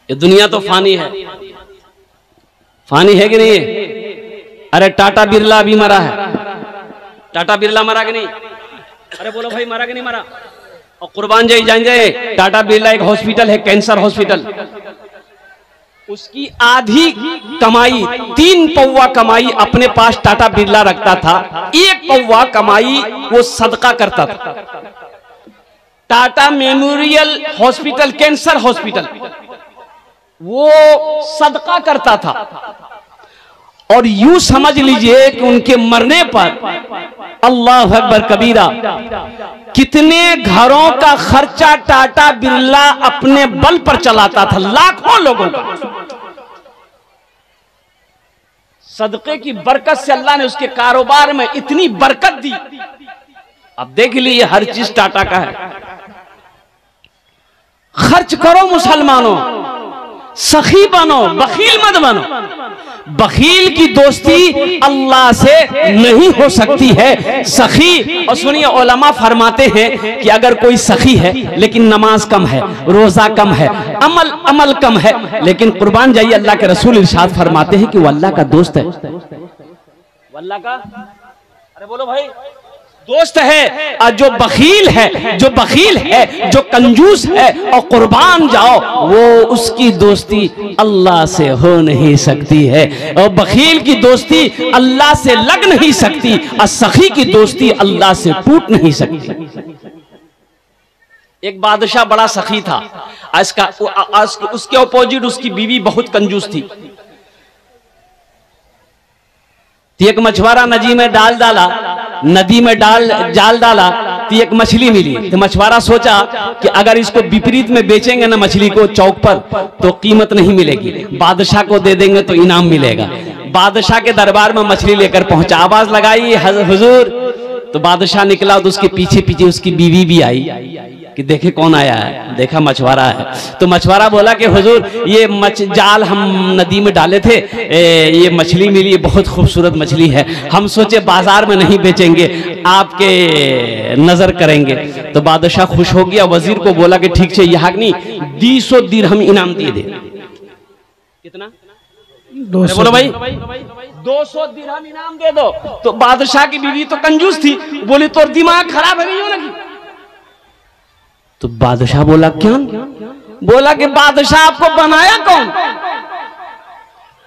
ये दुनिया तो फानी है, फानी है कि नहीं है? अरे टाटा बिरला अभी मरा है, टाटा बिरला मरा कि नहीं? अरे बोलो भाई, मरा कि नहीं मरा? और कुर्बान जाए टाटा बिरला एक हॉस्पिटल है, कैंसर हॉस्पिटल, उसकी आधी कमाई 3 पौवा कमाई अपने पास टाटा बिरला रखता था, 1 पौवा कमाई वो सदका करता था। Tata memorial hospital, cancer hospital, वो सदका करता था। और यूं समझ लीजिए कि उनके मरने पर अल्लाह अकबर कबीरा, कितने घरों का खर्चा टाटा बिरला अपने बल पर चलाता था, लाखों लोगों का। सदके की बरकत से अल्लाह ने उसके कारोबार में इतनी बरकत दी। अब देख लीजिए, हर चीज टाटा का है। खर्च करो मुसलमानों, सखी बनो, बखील मत बनो। बखील की दोस्ती अल्लाह से नहीं हो सकती है, सखी। और सुनिए, उलमा फरमाते हैं कि अगर कोई सखी है लेकिन नमाज कम है, रोजा कम है, अमल कम है, लेकिन कुर्बान जाइए, अल्लाह के रसूल इरशाद फरमाते हैं कि वो अल्लाह का दोस्त है। अल्लाह का, अरे बोलो भाई, दोस्त है। और जो बखील है, जो कंजूस है और कुर्बान जाओ, वो उसकी दोस्ती अल्लाह से हो नहीं सकती है। और बखील की दोस्ती अल्लाह से लग नहीं सकती, और सखी की दोस्ती अल्लाह से टूट नहीं सकती। एक बादशाह बड़ा सखी था, उसके अपोजिट उसकी बीवी बहुत कंजूस थी। एक मछुआरा नदी में जाल डाला तो एक मछली मिली। तो मछुआरा सोचा कि अगर इसको विपरीत में बेचेंगे ना मछली को चौक पर, तो कीमत नहीं मिलेगी, बादशाह को दे देंगे तो इनाम मिलेगा। बादशाह के दरबार में मछली लेकर पहुंचा, आवाज लगाई हुजूर। तो बादशाह निकला तो उसके पीछे पीछे उसकी बीवी भी आई कि देखे कौन आया है। देखा मछुआरा है। तो मछुआरा बोला कि हुजूर, ये जाल हम नदी में डाले थे, ये मछली मिली, बहुत खूबसूरत मछली है, हम सोचे बाजार में नहीं बेचेंगे, आपके नजर करेंगे। तो बादशाह खुश हो गया, वजीर को बोला कि ठीक है, यहाँ नहीं 200 दिरहम इनाम दिए दे। कितना? 200। बोलो भाई, 200 दिरहम इनाम दे दो। तो बादशाह की बीवी तो कंजूस थी, बोली तो दिमाग खराब है, नहीं हो लगी। तो बादशाह बोला क्यों? बोला कि बादशाह आपको बनाया कौन?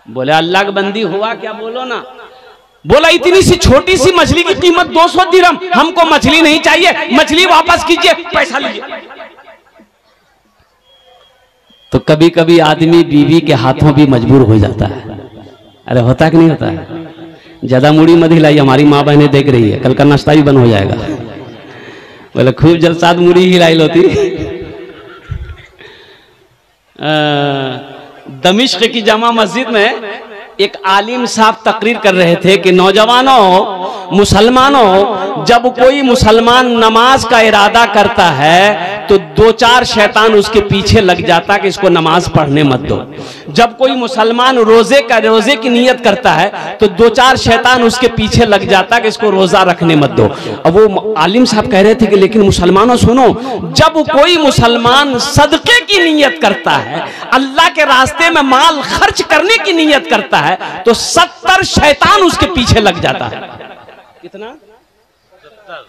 बोले अल्लाह की बंदी हुआ क्या, बोलो ना। बोला इतनी सी छोटी सी मछली की कीमत 200 दिरहम, हमको मछली नहीं चाहिए, मछली वापस कीजिए, पैसा लीजिए। तो कभी कभी आदमी बीवी के हाथों भी मजबूर हो जाता है। अरे होता कि नहीं होता है? ज्यादा मुड़ी मत हिलाई, हमारी माँ बहनें देख रही है, कल का नाश्ता भी बंद हो जाएगा। बोले खूब जलसाद मुड़ी हिलाई होती। दमिश्क की जामा मस्जिद में एक आलिम साहब तकरीर कर रहे थे कि नौजवानों, मुसलमानों, जब कोई मुसलमान नमाज का इरादा करता है तो 2-4 शैतान उसके पीछे लग जाता कि इसको नमाज पढ़ने मत दो। जब कोई मुसलमान रोजे की नियत करता है तो 2-4 शैतान उसके पीछे लग जाता कि इसको रोजा रखने मत दो। अब वो आलिम साहब कह रहे थे कि लेकिन मुसलमानों सुनो, जब कोई मुसलमान सदके की नियत करता है, अल्लाह के रास्ते में माल खर्च करने की नियत करता है, तो 70 शैतान उसके पीछे लग जाता है। कितना? 70।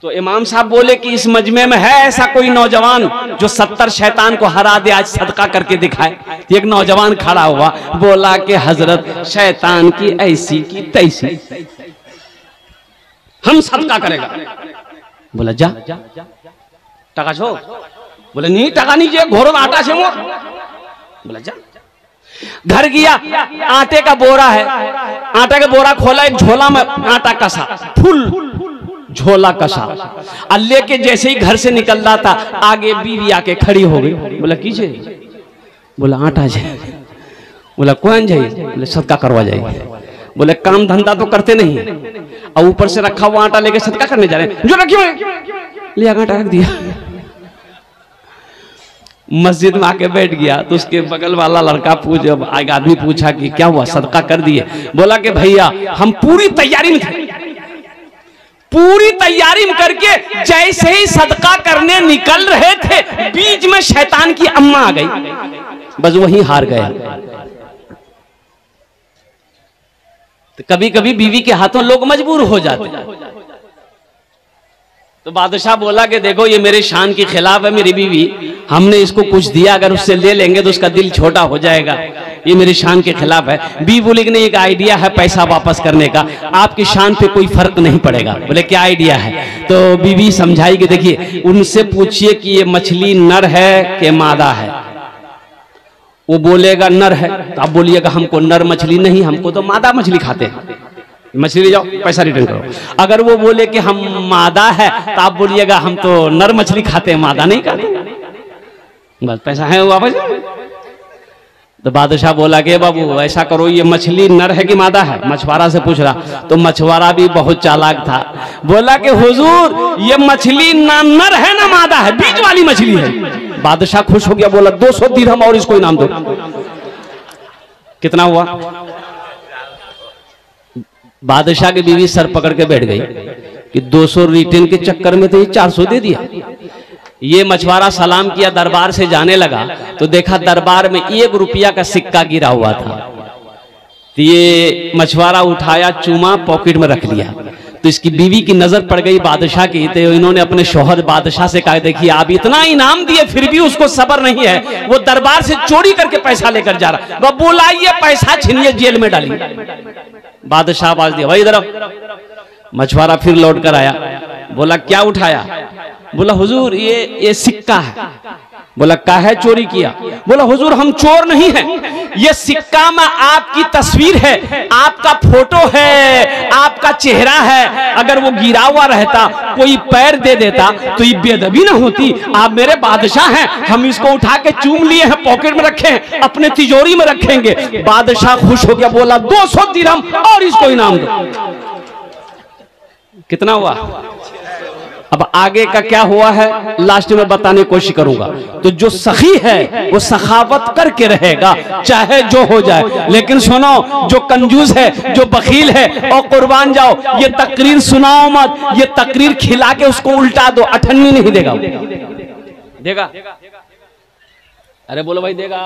तो इमाम साहब बोले कि इस मजमे में है ऐसा कोई नौजवान जो 70 शैतान को हरा दे, आज सदका करके दिखाए। एक नौजवान खड़ा हुआ, बोला कि हजरत, शैतान की ऐसी की तैसी, हम सदका करेगा। बोला जा टका छो। बोले नहीं टका नहीं चाहिए, घोरो आटा से मोर। बोला जा। घर गया, आटे का बोरा है, आटा का बोरा खोला, एक झोला में आटा कसा, फुल झोला कसा, और लेके जैसे ही घर से निकल रहा था, आगे बीवी आके खड़ी हो गई। बोला कीजिए। बोला आटा जाए। बोला कौन जाए? बोले सदका करवा जाए। बोले काम धंधा तो करते नहीं, और ऊपर से रखा हुआ आटा लेके सदका करने जा रहे हैं, जो रखियो ले आटा रख दिया। मस्जिद में आके बैठ गया तो उसके बगल वाला लड़का एक आदमी पूछा कि क्या हुआ, सदका कर दिए? बोला कि भैया हम पूरी तैयारी में थे, पूरी तैयारी में करके जैसे ही सदका करने निकल रहे थे, बीच में शैतान की अम्मा आ गई। बस वहीं हार गए। तो कभी कभी बीवी के हाथों लोग मजबूर हो जाते। तो बादशाह बोला कि देखो ये मेरे शान के खिलाफ है मेरी बीवी, हमने इसको कुछ दिया, अगर उससे ले लेंगे तो उसका दिल छोटा हो जाएगा, ये मेरी शान के खिलाफ है। बीवी बोली कि नहीं, एक आइडिया है पैसा वापस करने का, आपकी शान पे कोई फर्क नहीं पड़ेगा। बोले क्या आइडिया है? तो बीवी समझाई कि देखिए उनसे पूछिए कि ये मछली नर है कि मादा है। वो बोलेगा नर है, तो आप बोलिएगा हमको नर मछली नहीं, हमको तो मादा मछली खाते हैं, मछली ले जाओ, पैसा रिटर्न करो। अगर वो बोले कि हम मादा है, तो आप बोलिएगा हम तो नर मछली खाते हैं, मादा नहीं खाते, बस पैसा है वापस। तो बादशाह बोला कि बाबू ऐसा करो, ये मछली नर है कि मादा है? मछुआरा से पूछ रहा। तो मछुआरा भी बहुत चालाक था, बोला कि हुजूर ये मछली ना नर है ना मादा है, बीच वाली मछली है। बादशाह खुश हो गया, बोला 200 दिरहम और इसको इनाम दो। कितना हुआ? बादशाह की बीवी सर पकड़ के बैठ गई कि 200 रिटर्न के चक्कर में तो ये 400 दे दिया। ये मछुआरा सलाम किया, दरबार से जाने लगा तो देखा दरबार में 1 रुपया का सिक्का गिरा हुआ था। तो ये मछुआरा उठाया, चूमा, पॉकेट में रख लिया। तो इसकी बीवी की नजर पड़ गई बादशाह की, तो इन्होंने अपने शौहर बादशाह से कहा देखिए आप इतना इनाम दिए फिर भी उसको सब्र नहीं है, वो दरबार से चोरी करके पैसा लेकर जा रहा, वह बुलाइए पैसा छीनिए जेल में डालिए। बादशाह आवाज दिया भाई इधर। मछुआरा फिर लौट कर आया, बोला क्या उठाया? बोला हुजूर ये सिक्का है। बोला काहे चोरी किया? बोला हुजूर हम चोर नहीं हैं, ये सिक्का में आपकी तस्वीर है, आपका फोटो है, आपका चेहरा है, अगर वो गिरा हुआ रहता कोई पैर दे देता तो ये बेअदबी ना होती। आप मेरे बादशाह हैं, हम इसको उठा के चूम लिए हैं, पॉकेट में रखे हैं, अपने तिजोरी में रखेंगे। बादशाह खुश हो गया, बोला 200 दिरहम और इसको इनाम दो। कितना हुआ? अब आगे का क्या हुआ है लास्ट में बताने की कोशिश करूंगा। तो जो सखी है वो सखावत करके रहेगा चाहे जो हो जाए, लेकिन सुनो जो कंजूस है, जो बखील है, और कुर्बान जाओ, ये तकरीर सुनाओ मत, ये तकरीर खिला के उसको उल्टा दो, अठन्नी नहीं देगा। देगा? अरे बोलो भाई देगा?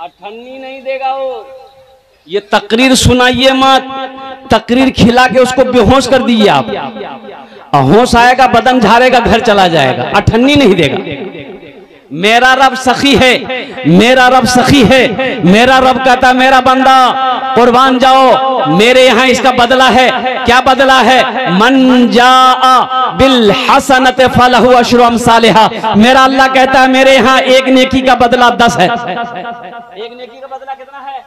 अठन्नी नहीं देगा वो। ये तकरीर सुनाइए मत, तकरीर खिला के उसको बेहोश कर दीजिए आप, होश आएगा, बदन झाड़ेगा, घर चला जाएगा, अठन्नी नहीं देगा। मेरा रब सखी है, मेरा रब सखी है, मेरा रब कहता मेरा बंदा कुर्बान जाओ, मेरे यहाँ इसका बदला है। क्या बदला है? मन जाआ बिल हसनत फलहु अशरु अमसालिहा। मेरा अल्लाह कहता है मेरे यहाँ एक नेकी का बदला 10 है। एक नेकी का बदला कितना है?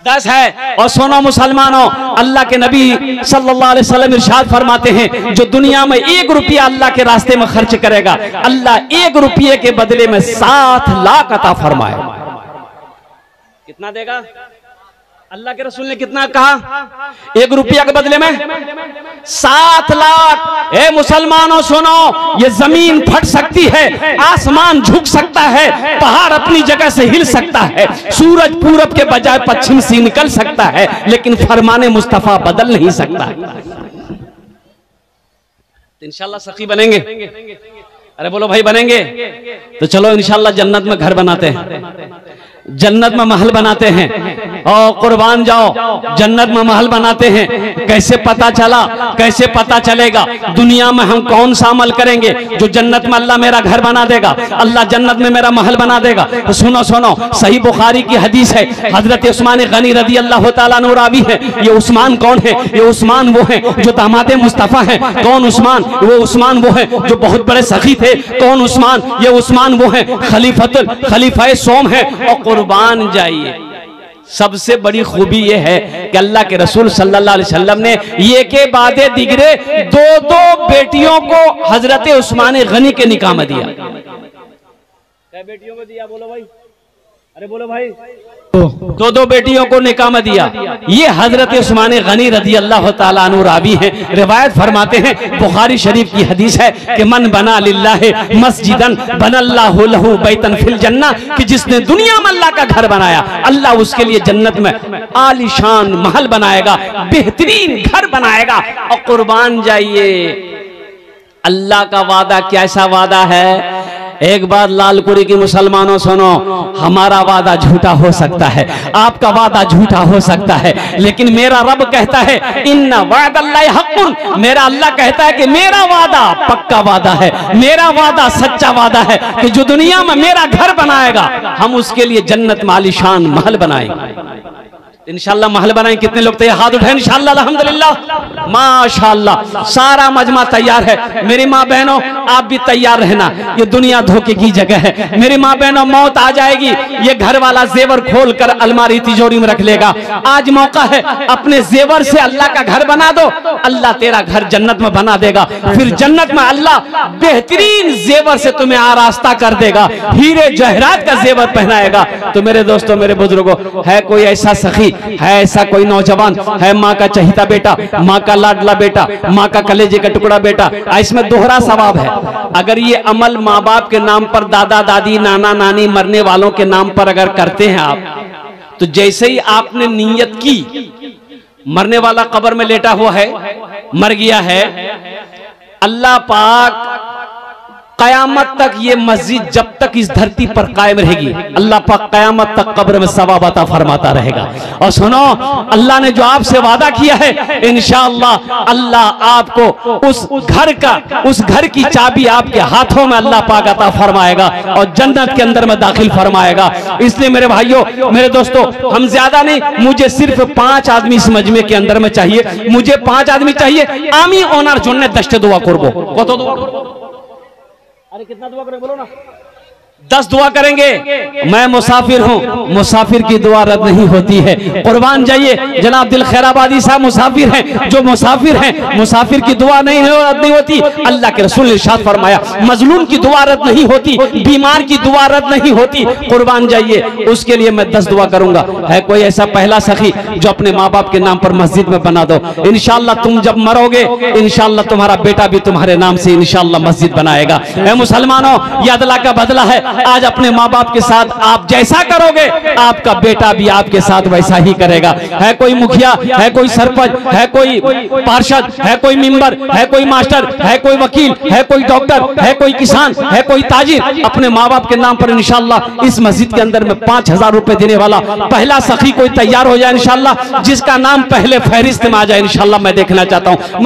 10 है। और सुनो मुसलमानों, अल्लाह के नबी सल्लल्लाहु अलैहि वसल्लम इरशाद फरमाते हैं जो दुनिया में 1 रुपया अल्लाह के रास्ते में खर्च करेगा, अल्लाह 1 रुपये के बदले में 7 लाख अता फरमाए। कितना देगा? अल्लाह के रसूल ने कितना कहा? 1 रुपया के बदले में 7 लाख। ए मुसलमानों सुनो, ये जमीन फट सकती है, आसमान झुक सकता है, पहाड़ अपनी जगह से हिल सकता है, सूरज पूरब के बजाय पश्चिम से निकल सकता है, लेकिन फरमाने मुस्तफा बदल नहीं सकता। इंशाल्लाह सखी बनेंगे? अरे बोलो भाई बनेंगे? तो चलो इंशाल्लाह जन्नत में घर बनाते हैं, जन्नत में महल बनाते हैं, और कुर्बान जाओ जन्नत में महल बनाते हैं। कैसे पता चला? कैसे पता चलेगा? दुनिया में हम कौन सा अमल करेंगे जो जन्नत में अल्लाह मेरा घर बना देगा, अल्लाह जन्नत में मेरा महल बना देगा। तो सुनो सुनो, सही बुखारी की हदीस है, हजरत उस्मान गनी रदी अल्लाह तआला अन्हु रावी है। ये उस्मान कौन है? ये उस्मान वो है जो दामाद मुस्तफा है। कौन उस्मान? वो उस्मान वो है जो बहुत बड़े सखी थे। कौन उस्मान? ये उस्मान वो है खलीफा सोम है। और कुर्बान जाइए, सबसे बड़ी खूबी यह है कि अल्लाह के रसूल सल्लल्लाहु अलैहि वसल्लम ने ये के बादे दिगरे 2 बेटियों को हजरत उस्मान गनी के निकाह में दिया। क्या बेटियों को दिया? बोलो भाई। अरे बोलो भाई। 2 बेटियों को निकाह में दिया। ये हजरत उस्मान गनी रदी अल्लाह तआला अन्हु रावी हैं। रिवायत फरमाते हैं, बुखारी शरीफ की हदीस है कि मन बना लिल्लाहि मस्जिदन बनल्लाहु लहु बैतन फिल जन्नह, कि जिसने दुनिया में अल्लाह का घर बनाया, अल्लाह उसके लिए जन्नत में आलीशान महल बनाएगा, बेहतरीन घर बनाएगा। और कुर्बान जाइए, अल्लाह का वादा कैसा वादा है? एक बात लालकुरी की मुसलमानों सुनो, हमारा वादा झूठा हो सकता है, आपका वादा झूठा हो सकता है, लेकिन मेरा रब कहता है इन्ना वादल्लाहि हक़्क़ुन, मेरा अल्लाह कहता है कि मेरा वादा पक्का वादा है, मेरा वादा सच्चा वादा है कि जो दुनिया में मेरा घर बनाएगा हम उसके लिए जन्नत में आलीशान महल बनाएंगे। इंशाल्लाह महल बनाएं। कितने लोग तैयार? हाथ उठाएं। इंशाल्लाह, अल्हम्दुलिल्लाह, माशाल्लाह, सारा मजमा तैयार है। मेरी माँ बहनों, आप भी तैयार रहना, ये दुनिया धोखे की जगह है। मेरी माँ बहनों, मौत आ जाएगी, ये घर वाला जेवर खोल कर अलमारी तिजोरी में रख लेगा। आज मौका है, अपने जेवर से अल्लाह का घर बना दो, अल्लाह तेरा घर जन्नत में बना देगा। फिर जन्नत में अल्लाह बेहतरीन जेवर से तुम्हें आरास्ता कर देगा, हीरे जहरात का जेवर पहनाएगा। तो मेरे दोस्तों, मेरे बुजुर्गों, है कोई ऐसा सखी, है ऐसा कोई नौजवान, है माँ का चहीता बेटा, माँ का लाडला बेटा, माँ का कलेजे का टुकड़ा बेटा, इसमें दोहरा सवाब है। अगर ये अमल माँ बाप के नाम पर, दादा दादी नाना नानी मरने वालों के नाम पर अगर करते हैं आप, तो जैसे ही आपने नियत की, मरने वाला कब्र में लेटा हुआ है, मर गया है, अल्लाह पाक कयामत तक ये मस्जिद जब तक इस धरती पर कायम रहेगी, अल्लाह पाक कयामत तक कब्र में सवाब अता फरमाता रहेगा। और सुनो, अल्लाह ने जो आपसे वादा किया है, इंशाअल्लाह अल्लाह आपको उस घर की चाबी आपके हाथों में अल्लाह पाक अता फरमाएगा और जन्नत के अंदर में दाखिल फरमाएगा। इसलिए मेरे भाइयों, मेरे दोस्तों, हम ज्यादा नहीं, मुझे सिर्फ 5 आदमी इस मजमे के अंदर में चाहिए, मुझे 5 आदमी चाहिए। आमी ओनार जोड़ने दस्ते दुआ करबो, कत दुआ करबो? अरे कितना दुआ करें बोलो ना? 10 दुआ करेंगे। मैं मुसाफिर हूँ, मुसाफिर की दुआ रद्द नहीं होती है। कुर्बान जाइए, जनाब दिल खैराबादी साहब मुसाफिर हैं, जो मुसाफिर हैं, मुसाफिर की दुआ रद्द नहीं होती। अल्लाह के रसूल ने इरशाद फरमाया, मजलूम की दुआ रद्द नहीं होती, बीमार की दुआ रद्द नहीं होती। कुर्बान जाइए, उसके लिए मैं 10 दुआ करूंगा। है कोई ऐसा पहला सखी जो अपने माँ बाप के नाम पर मस्जिद में बना दो? इंशाअल्लाह तुम जब मरोगे, इंशाअल्लाह तुम्हारा बेटा भी तुम्हारे नाम से इंशाअल्लाह मस्जिद बनाएगा। ऐ मुसलमानों, ये अल्लाह का बदला है। आज अपने माँ बाप के साथ आप जैसा करोगे, आपका बेटा भी आपके साथ वैसा ही करेगा। है कोई मुखिया, है कोई सरपंच, है कोई पार्षद, है कोई मेंबर, है कोई मास्टर, है कोई वकील, है कोई डॉक्टर, है कोई किसान, है कोई ताजिर, अपने माँ बाप के नाम पर इंशाअल्लाह इस मस्जिद के अंदर में 5000 रुपए देने वाला पहला सखी कोई तैयार हो जाए इंशाअल्लाह, जिसका नाम पहले फहरिस्त में आ जाए इंशाअल्लाह, मैं देखना चाहता हूँ।